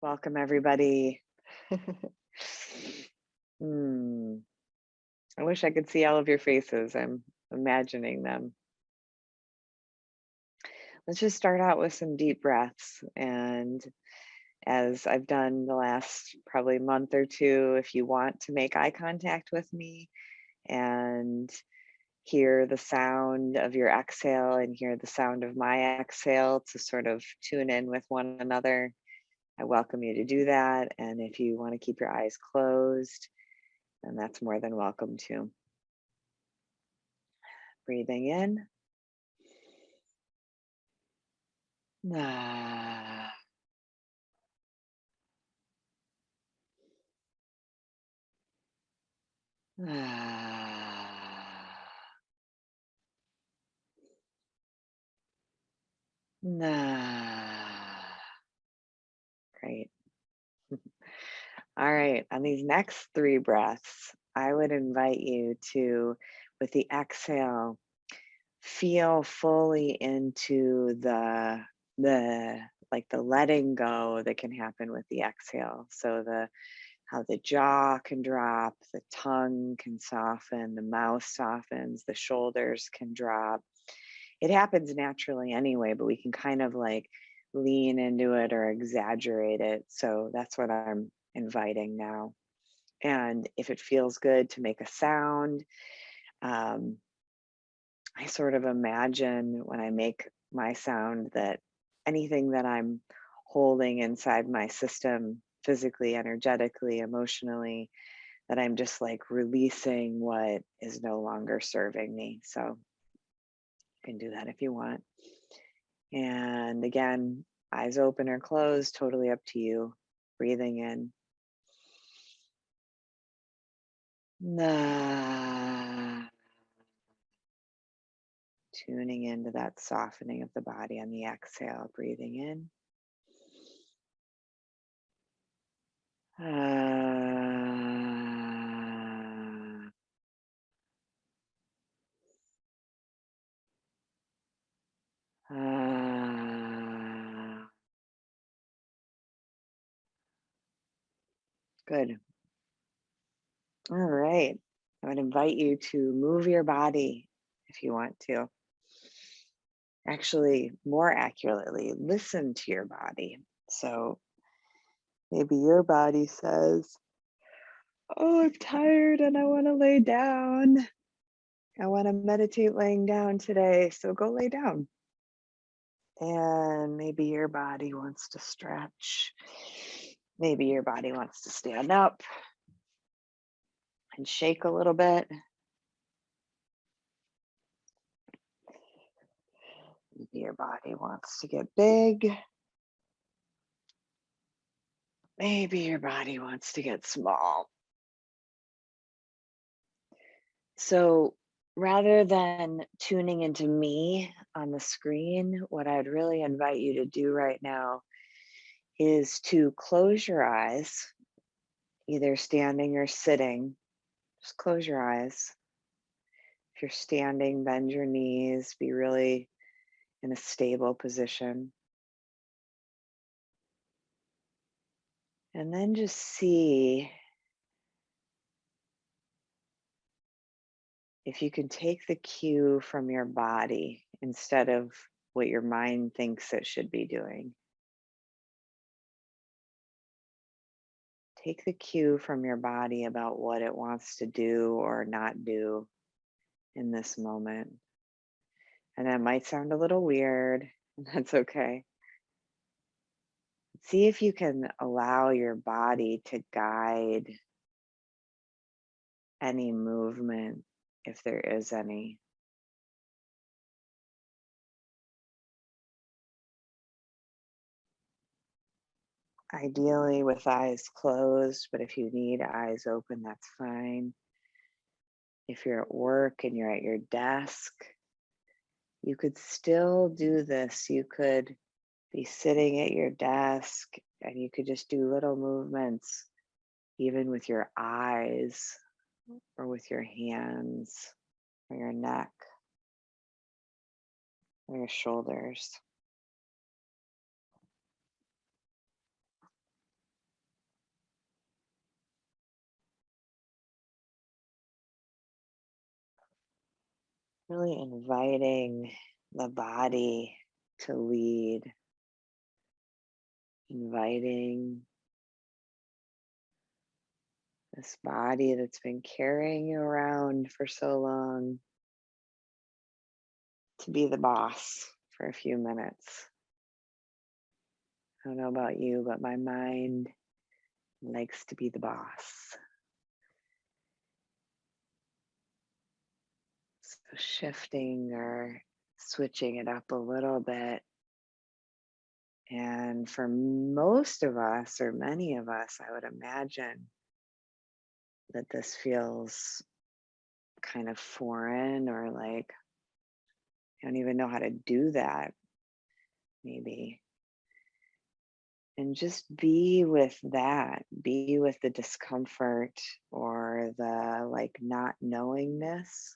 Welcome, everybody. Hmm. I wish I could see all of your faces. I'm imagining them. Let's just start out with some deep breaths. And as I've done the last probably month or two, if you want to make eye contact with me and hear the sound of your exhale and hear the sound of my exhale to sort of tune in with one another, I welcome you to do that. And if you want to keep your eyes closed, and that's more than welcome to. Breathing in. Ah. Ah. Ah. Great. All right. On these next three breaths, I would invite you to, with the exhale, feel fully into the like the letting go that can happen with the exhale. So the how the jaw can drop, the tongue can soften, the mouth softens, the shoulders can drop. It happens naturally anyway, but we can kind of like lean into it or exaggerate it. So that's what I'm inviting now. And if it feels good to make a sound, um, I sort of imagine when I make my sound that anything that I'm holding inside my system, physically, energetically, emotionally, that I'm just like releasing what is no longer serving me. So you can do that if you want. And again, eyes open or closed, totally up to you. Breathing in. Nah. Tuning into that softening of the body on the exhale, breathing in. Ah. Ah. Good. All right. I would invite you to move your body if you want to. Actually, more accurately, listen to your body. So maybe your body says, "Oh, I'm tired and I want to lay down. I want to meditate laying down today." So go lay down. And maybe your body wants to stretch. Maybe your body wants to stand up and shake a little bit. Maybe your body wants to get big. Maybe your body wants to get small. So rather than tuning into me on the screen, what I'd really invite you to do right now is to close your eyes, either standing or sitting. Just close your eyes. If you're standing, bend your knees, be really in a stable position. And then just see if you can take the cue from your body instead of what your mind thinks it should be doing. Take the cue from your body about what it wants to do or not do in this moment. And that might sound a little weird, and that's okay. See if you can allow your body to guide any movement, if there is any. Ideally with eyes closed, but if you need eyes open, that's fine. If you're at work and you're at your desk, you could still do this. You could be sitting at your desk and you could just do little movements, even with your eyes or with your hands or your neck or your shoulders. Really inviting the body to lead, inviting this body that's been carrying you around for so long to be the boss for a few minutes. I don't know about you, but my mind likes to be the boss. So shifting or switching it up a little bit. And for most of us, or many of us, I would imagine that this feels kind of foreign, or like, I don't even know how to do that, maybe. And just be with that, be with the discomfort or the like not knowingness.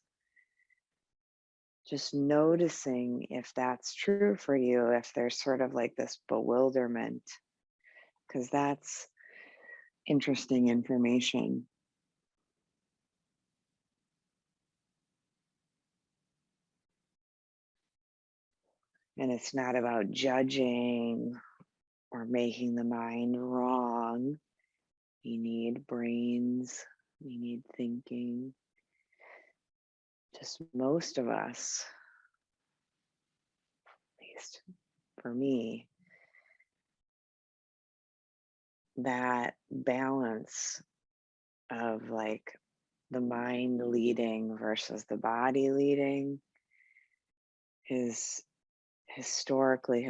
Just noticing if that's true for you, if there's sort of like this bewilderment, because that's interesting information. And it's not about judging or making the mind wrong. We need brains, we need thinking. Just most of us, at least for me, that balance of like the mind leading versus the body leading is historically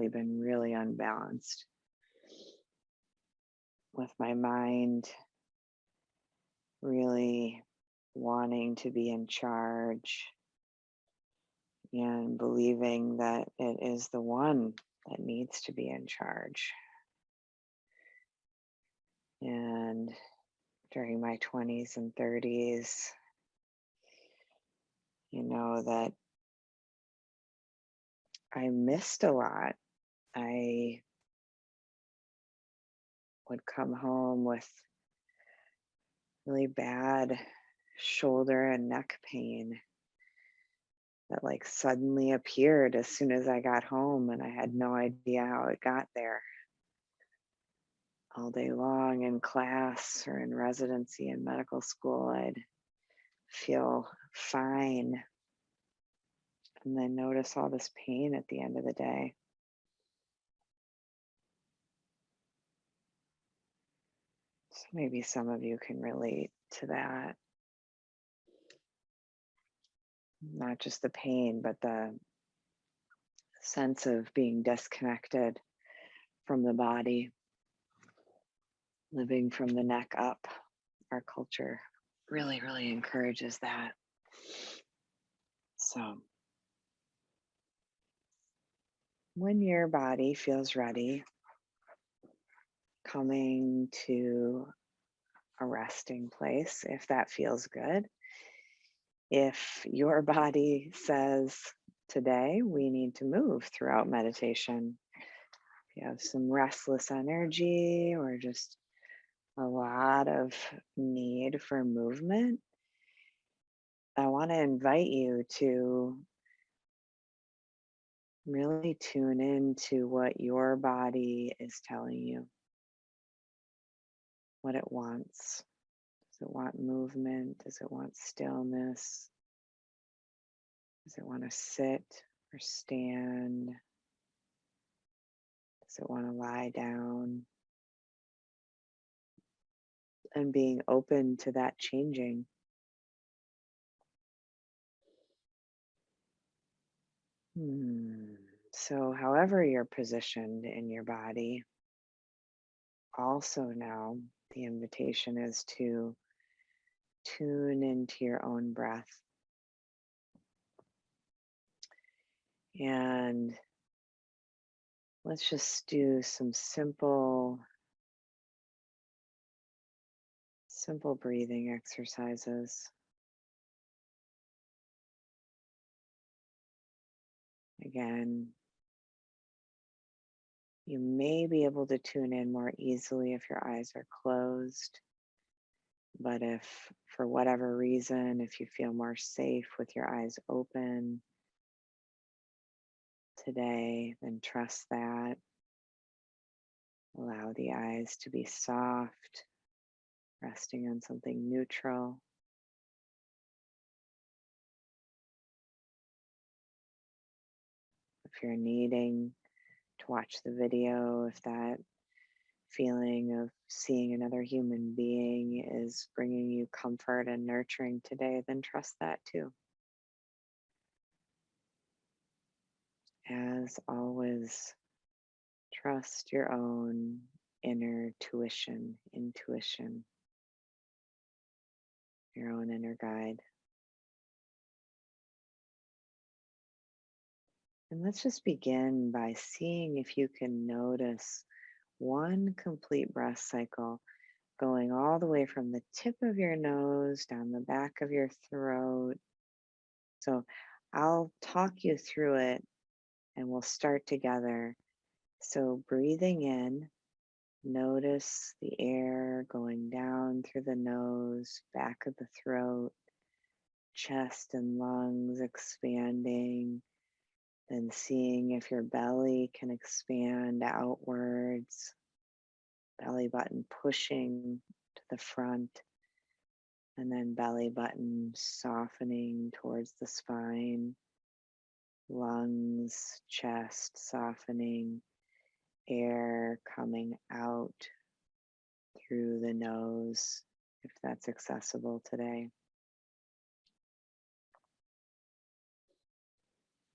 been really unbalanced, with my mind really wanting to be in charge and believing that it is the one that needs to be in charge. And during my 20s and 30s, that I missed a lot. I would come home with really bad shoulder and neck pain that like suddenly appeared as soon as I got home, and I had no idea how it got there. All day long in class or in residency in medical school, I'd feel fine and then notice all this pain at the end of the day. So maybe some of you can relate to that. Not just the pain, but the sense of being disconnected from the body, living from the neck up. Our culture really, really encourages that. So, when your body feels ready, coming to a resting place, if that feels good. If your body says, today we need to move throughout meditation, if you have some restless energy or just a lot of need for movement, I want to invite you to really tune into what your body is telling you, what it wants. Does it want movement? Does it want stillness? Does it want to sit or stand? Does it want to lie down? And being open to that changing. Hmm. So, however you're positioned in your body, also now the invitation is to tune into your own breath. And let's just do some simple breathing exercises. Again, you may be able to tune in more easily if your eyes are closed. But if for whatever reason, if you feel more safe with your eyes open today, then trust that. Allow the eyes to be soft, resting on something neutral. If you're needing to watch the video, if that feeling of seeing another human being is bringing you comfort and nurturing today, then trust that too. As always, trust your own inner intuition, your own inner guide. And let's just begin by seeing if you can notice one complete breath cycle going all the way from the tip of your nose down the back of your throat. So I'll talk you through it and we'll start together. So breathing in, notice the air going down through the nose, back of the throat, chest and lungs expanding, then seeing if your belly can expand outwards, belly button pushing to the front, and then belly button softening towards the spine, lungs, chest softening, air coming out through the nose if that's accessible today.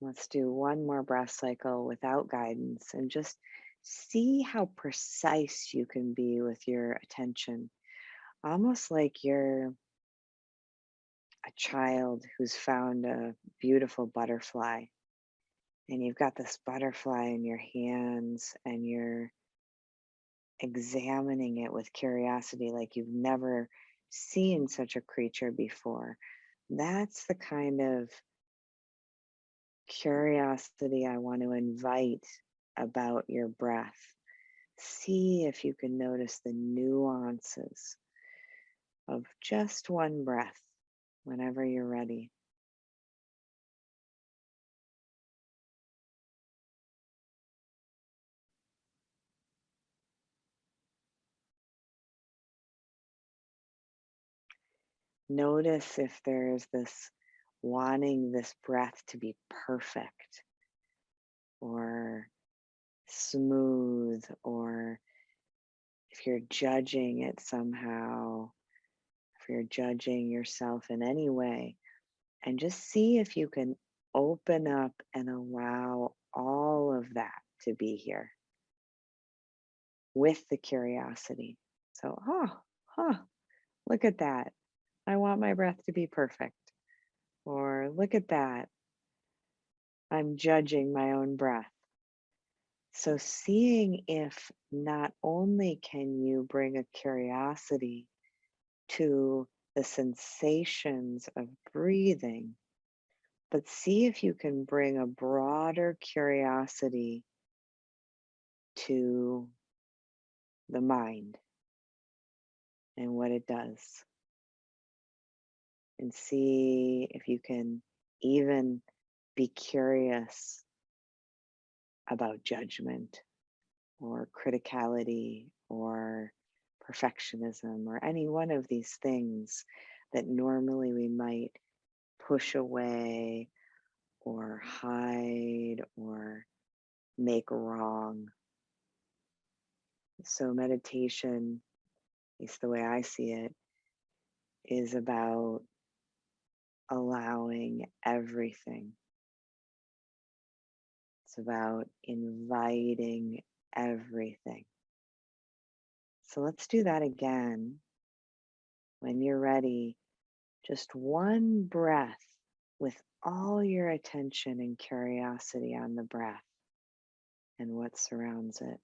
Let's do one more breath cycle without guidance and just see how precise you can be with your attention. Almost like you're a child who's found a beautiful butterfly and you've got this butterfly in your hands and you're examining it with curiosity like you've never seen such a creature before. That's the kind of curiosity I want to invite about your breath. See if you can notice the nuances of just one breath whenever you're ready. Notice if there's this wanting this breath to be perfect or smooth, or if you're judging it somehow, if you're judging yourself in any way, and just see if you can open up and allow all of that to be here with the curiosity. So, look at that. I want my breath to be perfect. Or look at that. I'm judging my own breath. So, seeing if not only can you bring a curiosity to the sensations of breathing, but see if you can bring a broader curiosity to the mind and what it does. And see if you can even be curious about judgment or criticality or perfectionism or any one of these things that normally we might push away or hide or make wrong. So, meditation, at least the way I see it, is about allowing everything. It's about inviting everything. So, let's do that again. When you're ready, just one breath with all your attention and curiosity on the breath and what surrounds it.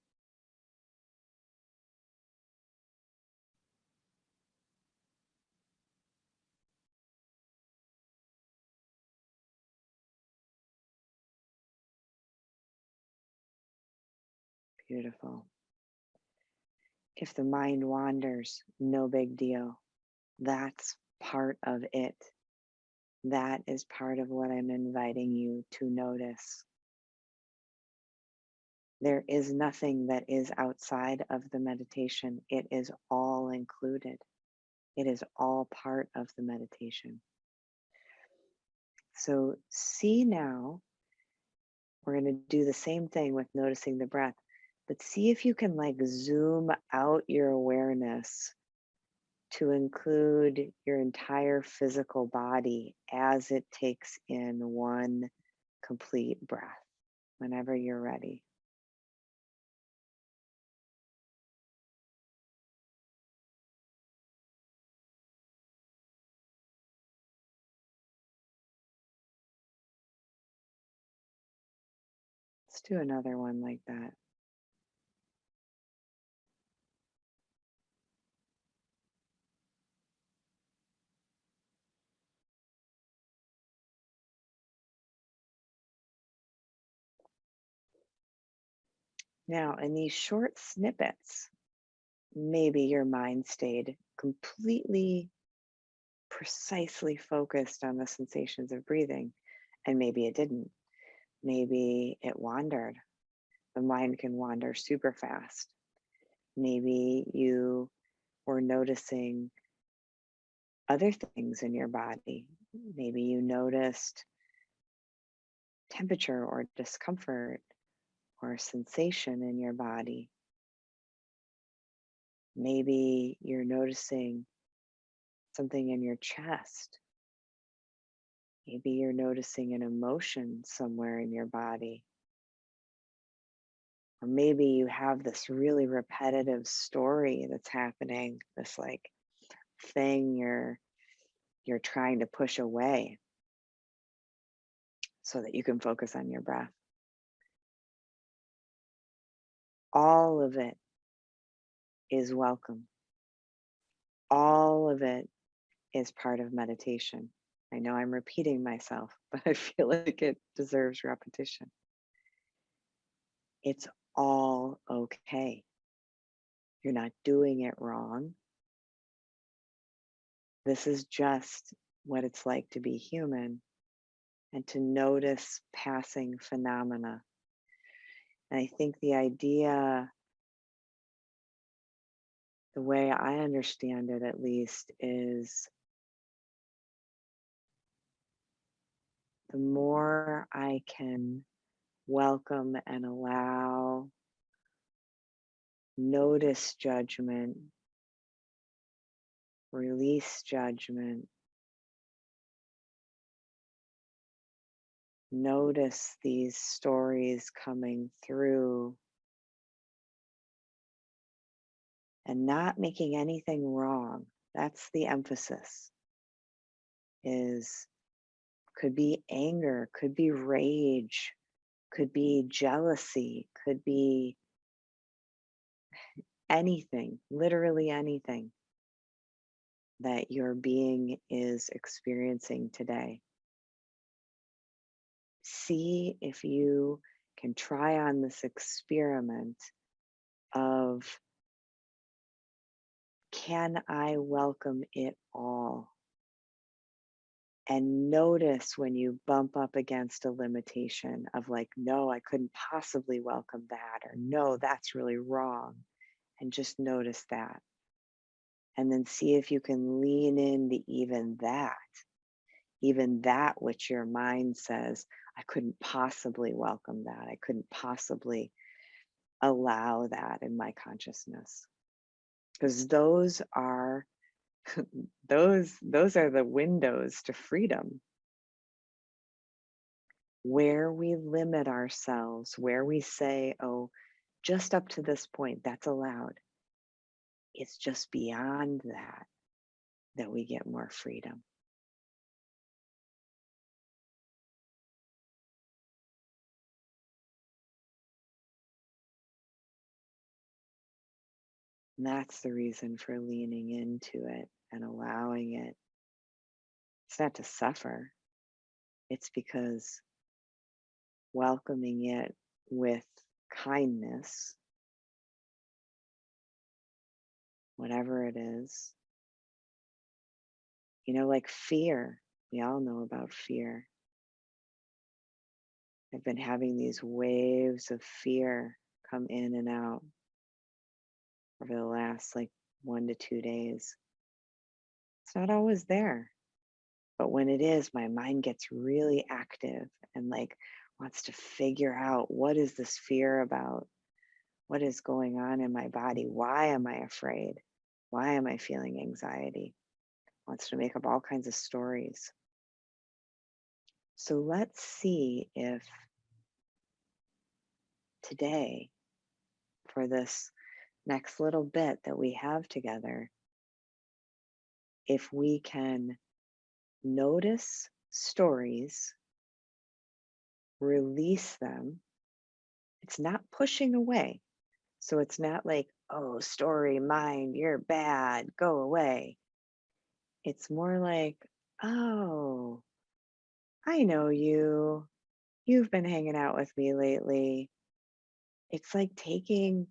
Beautiful. If the mind wanders, no big deal. That's part of it. That is part of what I'm inviting you to notice. There is nothing that is outside of the meditation. It is all included. It is all part of the meditation. So see now, we're going to do the same thing with noticing the breath, but see if you can like zoom out your awareness to include your entire physical body as it takes in one complete breath whenever you're ready. Let's do another one like that. Now, in these short snippets, maybe your mind stayed completely precisely focused on the sensations of breathing, and maybe it didn't. Maybe it wandered. The mind can wander super fast. Maybe you were noticing other things in your body. Maybe you noticed temperature or discomfort or sensation in your body. Maybe you're noticing something in your chest. Maybe you're noticing an emotion somewhere in your body. Or maybe you have this really repetitive story that's happening, this like thing you're trying to push away so that you can focus on your breath. All of it is welcome. All of it is part of meditation. I know I'm repeating myself, but I feel like it deserves repetition. It's all okay. You're not doing it wrong. This is just what it's like to be human and to notice passing phenomena. And I think the idea, the way I understand it at least, is the more I can welcome and allow, notice judgment, release judgment, notice these stories coming through, and not making anything wrong. That's the emphasis. Is could be anger, could be rage, could be jealousy, could be anything, literally anything that your being is experiencing today. See if you can try on this experiment of, can I welcome it all? And notice when you bump up against a limitation of like, no, I couldn't possibly welcome that, or no, that's really wrong. And just notice that. And then see if you can lean into even that which your mind says, I couldn't possibly welcome that. I couldn't possibly allow that in my consciousness. Because those are those are the windows to freedom. Where we limit ourselves, where we say, oh, just up to this point, that's allowed. It's just beyond that that we get more freedom. And that's the reason for leaning into it and allowing it. It's not to suffer, it's because welcoming it with kindness, whatever it is, Like fear. We all know about fear. I've been having these waves of fear come in and out over the last like 1 to 2 days. It's not always there, but when it is, my mind gets really active and like wants to figure out what is this fear about? What is going on in my body? Why am I afraid? Why am I feeling anxiety? Wants to make up all kinds of stories. So let's see if today, for this next little bit that we have together, if we can notice stories, release them. It's not pushing away. So it's not like, oh, story, mind, you're bad, go away. It's more like, oh, I know you. You've been hanging out with me lately. It's like taking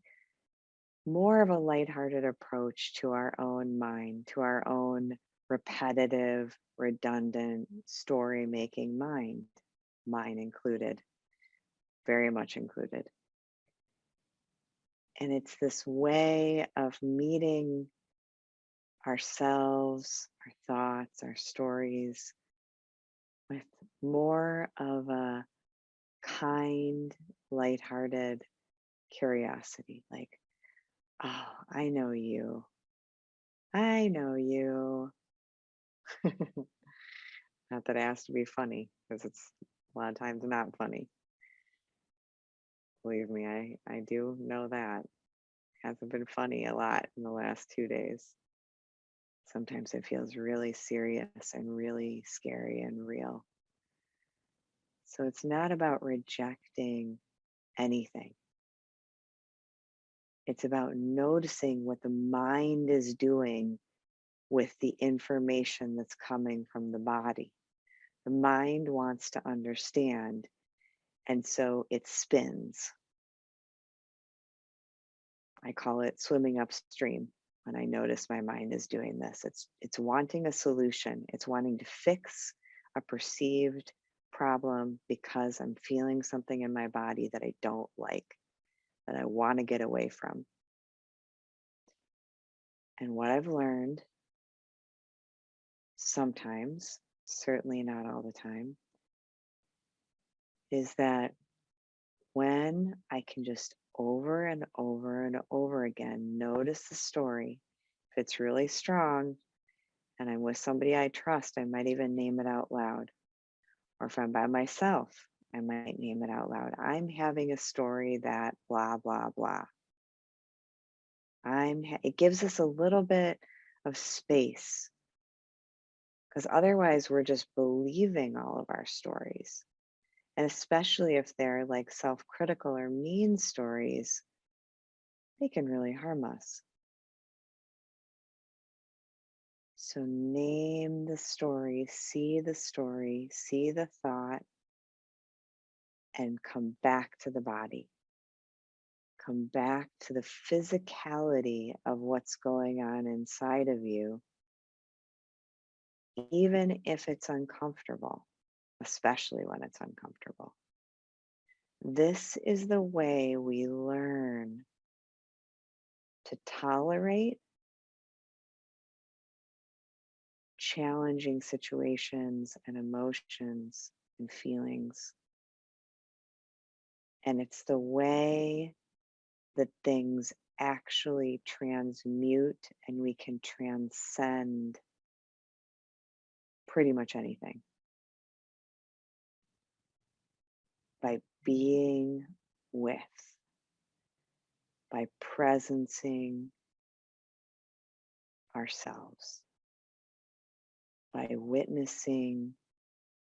more of a lighthearted approach to our own mind, to our own repetitive, redundant, story making mind, mine included, very much included. And it's this way of meeting ourselves, our thoughts, our stories with more of a kind, lighthearted curiosity, like, oh, I know you. I know you. Not that it has to be funny, because it's a lot of times not funny. Believe me, I do know that. Hasn't been funny a lot in the last 2 days. Sometimes it feels really serious and really scary and real. So it's not about rejecting anything. It's about noticing what the mind is doing with the information that's coming from the body. The mind wants to understand, and so it spins. I call it swimming upstream when I notice my mind is doing this. It's wanting a solution. It's wanting to fix a perceived problem because I'm feeling something in my body that I don't like, that I want to get away from. And what I've learned sometimes, certainly not all the time, is that when I can just over and over and over again notice the story, if it's really strong and I'm with somebody I trust, I might even name it out loud. Or if I'm by myself, I might name it out loud. I'm having a story that blah, blah, blah. It gives us a little bit of space, because otherwise we're just believing all of our stories. And especially if they're like self-critical or mean stories, they can really harm us. So name the story, see the thought, and come back to the body. Come back to the physicality of what's going on inside of you, even if it's uncomfortable, especially when it's uncomfortable. This is the way we learn to tolerate challenging situations and emotions and feelings. And it's the way that things actually transmute and we can transcend pretty much anything by being with, by presencing ourselves, by witnessing,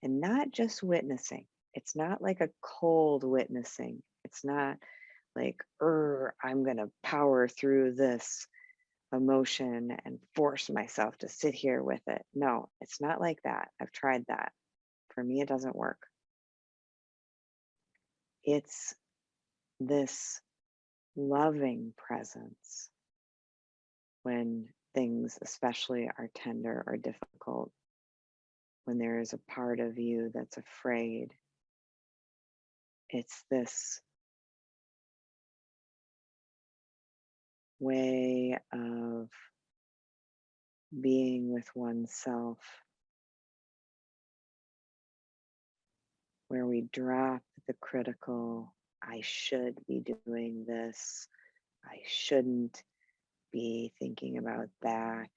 and not just witnessing. It's not like a cold witnessing. It's not like, I'm going to power through this emotion and force myself to sit here with it. No, it's not like that. I've tried that. For me, it doesn't work. It's this loving presence when things, especially, are tender or difficult. when there is a part of you that's afraid. It's this way of being with oneself where we drop the critical, I should be doing this, I shouldn't be thinking about that.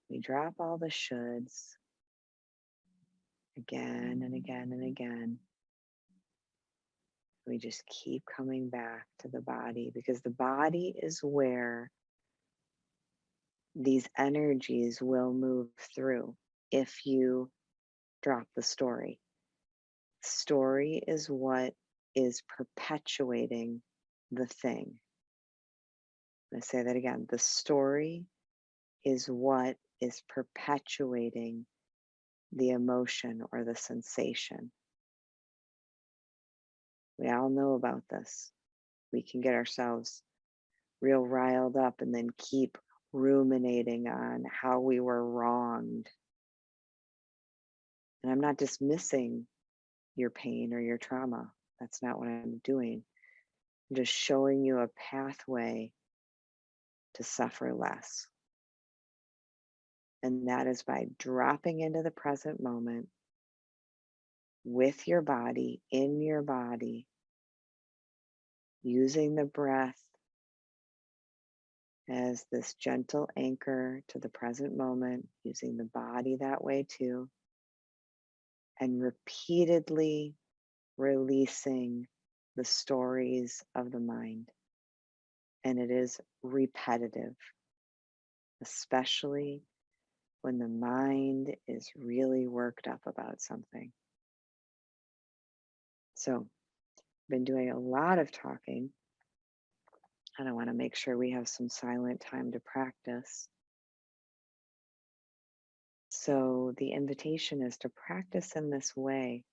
We drop all the shoulds again and again and again. We just keep coming back to the body because the body is where these energies will move through if you drop the story. Story is what is perpetuating the thing. I'm going to say that again. The story is what is perpetuating the emotion or the sensation. We all know about this. We can get ourselves real riled up and then keep ruminating on how we were wronged. And I'm not dismissing your pain or your trauma. That's not what I'm doing. I'm just showing you a pathway to suffer less. And that is by dropping into the present moment with your body, in your body, using the breath as this gentle anchor to the present moment, using the body that way too, and repeatedly releasing the stories of the mind. And it is repetitive, especially when the mind is really worked up about something. So, I've been doing a lot of talking, and I want to make sure we have some silent time to practice. So, the invitation is to practice in this way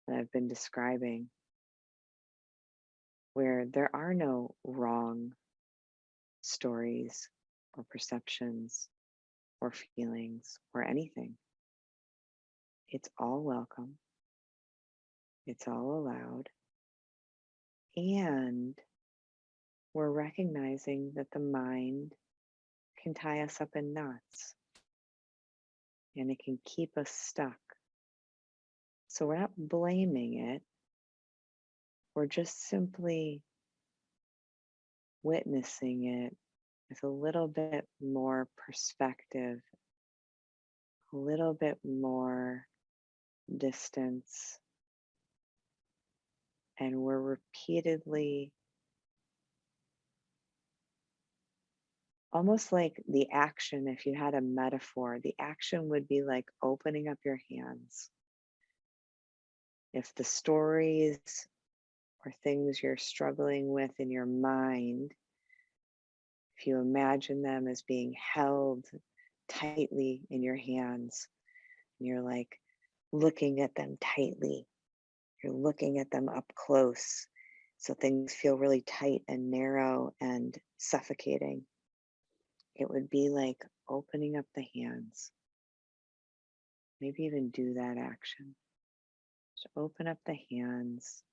that I've been describing, where there are no wrong stories or perceptions or feelings or anything. It's all welcome, it's all allowed, and we're recognizing that the mind can tie us up in knots and it can keep us stuck. So we're not blaming it, we're just simply witnessing it with a little bit more perspective, a little bit more distance, and we're repeatedly, almost like the action, if you had a metaphor, the action would be like opening up your hands. If the stories or things you're struggling with in your mind, if you imagine them as being held tightly in your hands, and you're like looking at them tightly, you're looking at them up close. So things feel really tight and narrow and suffocating. It would be like opening up the hands. Maybe even do that action. Just open up the hands.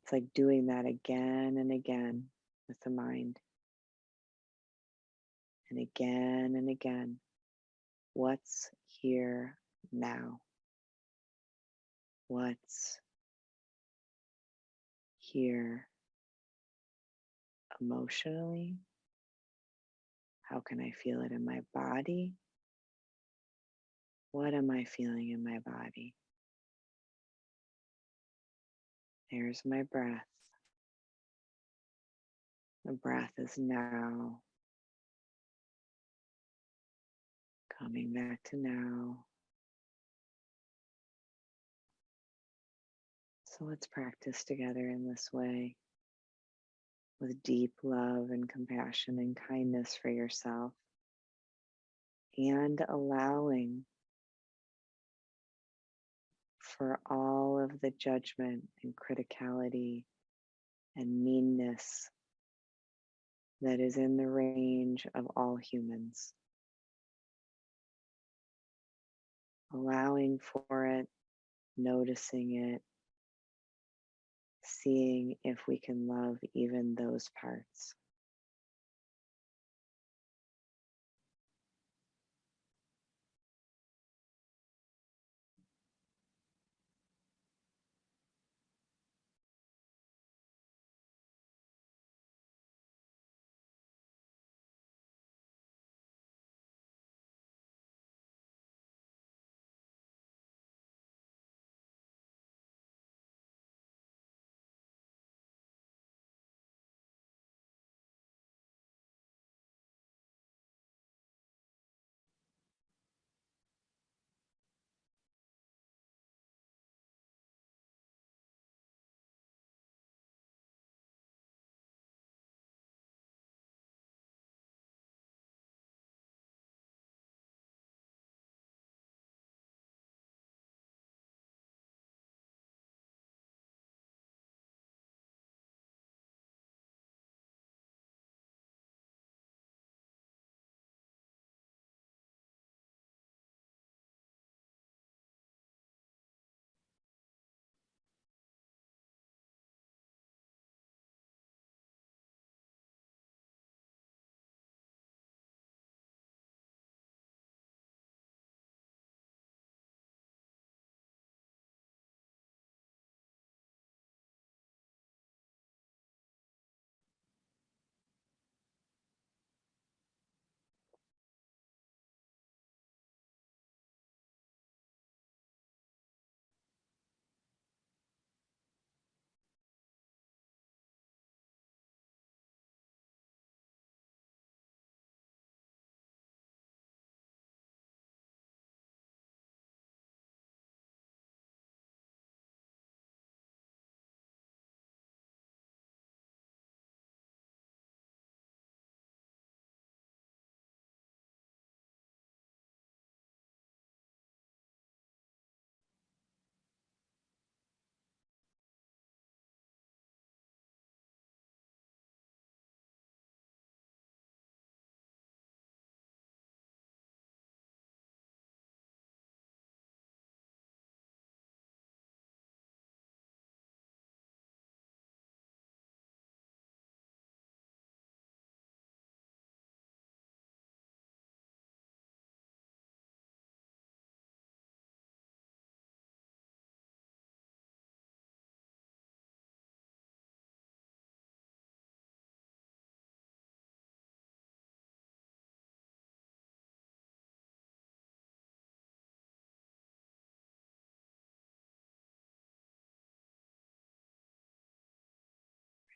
It's like doing that again and again with the mind. And again and again. What's here now? What's here emotionally? How can I feel it in my body? What am I feeling in my body? There's my breath. The breath is now coming back to now. So let's practice together in this way with deep love and compassion and kindness for yourself, and allowing for all of the judgment and criticality and meanness that is in the range of all humans. allowing for it, noticing it, seeing if we can love even those parts.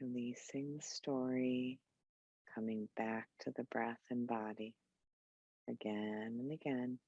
Releasing the story, coming back to the breath and body again and again.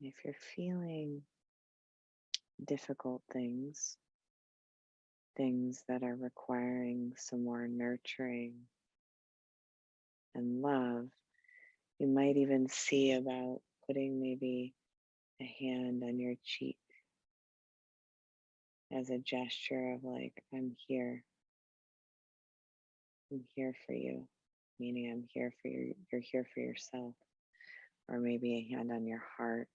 If you're feeling difficult things, things that are requiring some more nurturing and love, you might even see about putting maybe a hand on your cheek as a gesture of like, I'm here for you. meaning I'm here for you, you're here for yourself, or maybe a hand on your heart,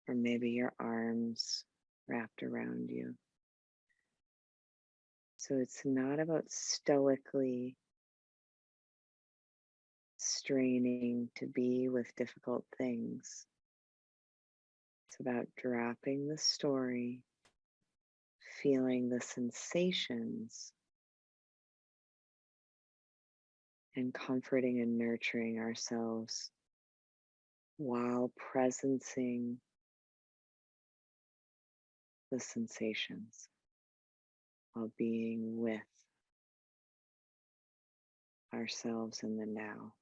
or maybe your arms wrapped around you. So it's not about stoically straining to be with difficult things. It's about dropping the story, feeling the sensations, and comforting and nurturing ourselves while presencing the sensations, while being with ourselves in the now.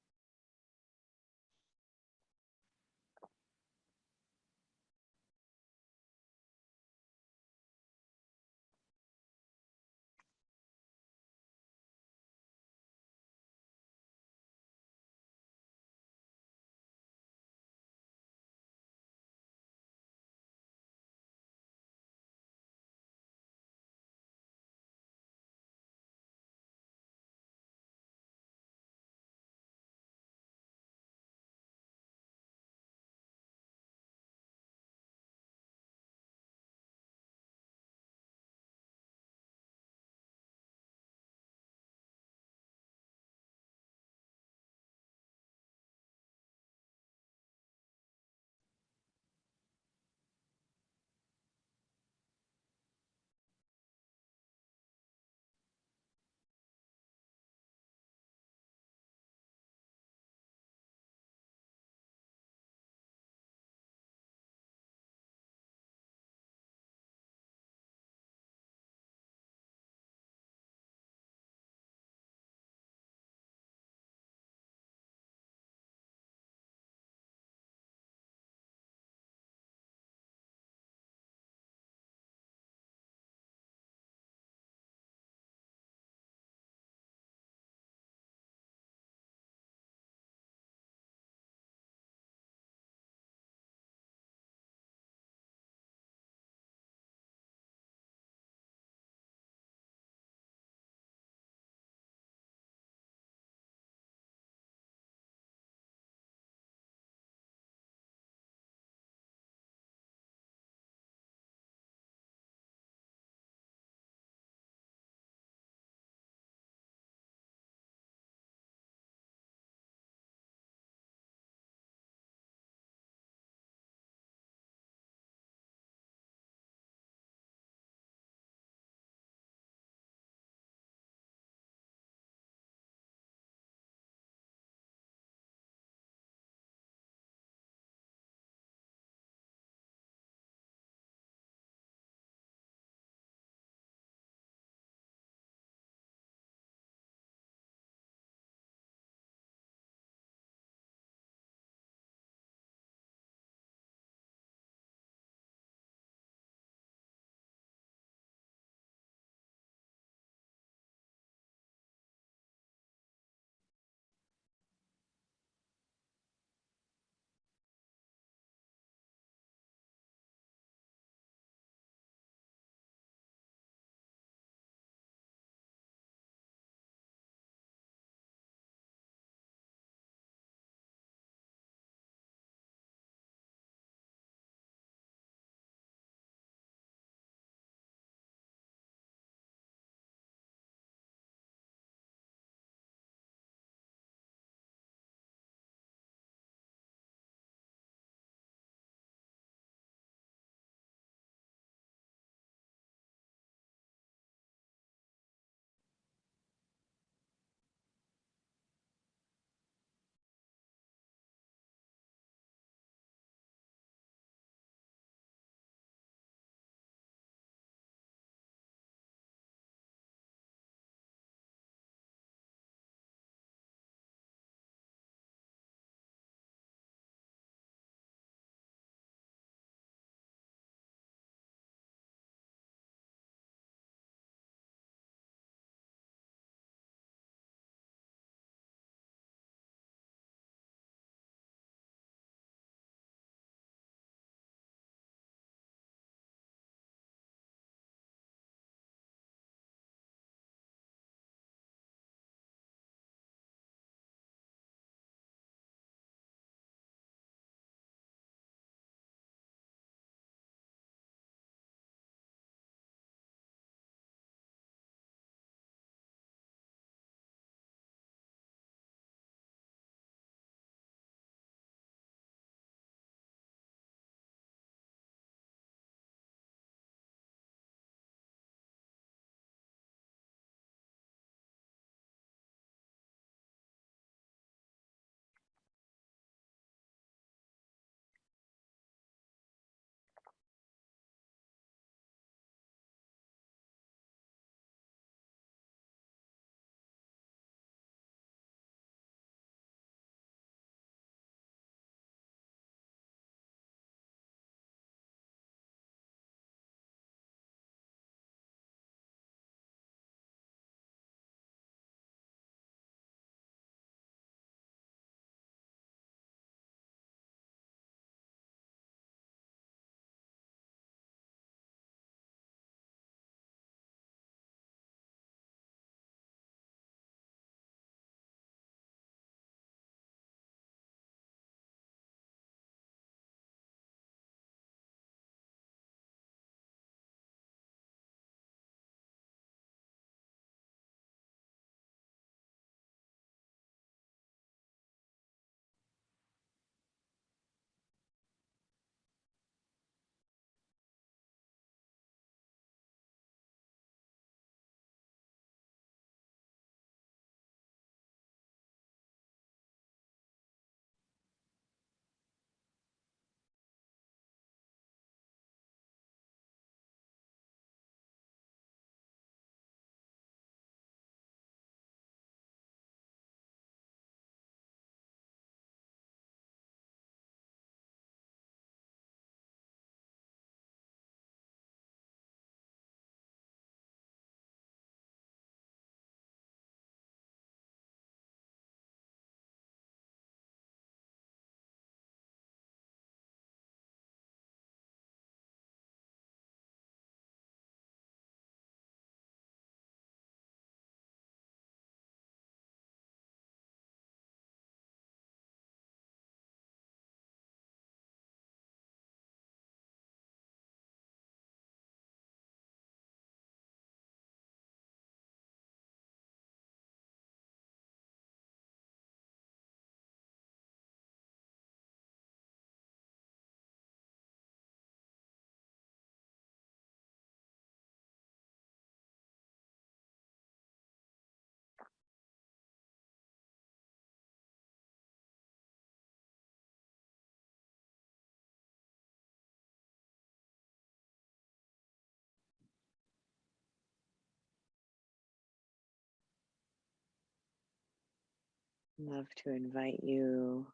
love to invite you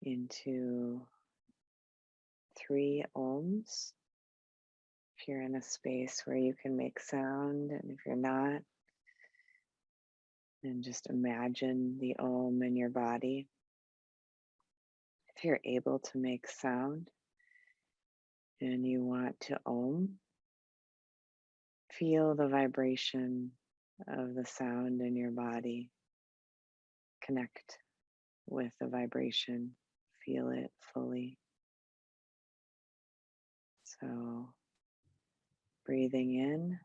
into 3 ohms. If you're in a space where you can make sound, and if you're not, then just imagine the ohm in your body. If you're able to make sound and you want to ohm, feel the vibration of the sound in your body. Connect with the vibration, feel it fully. So, breathing in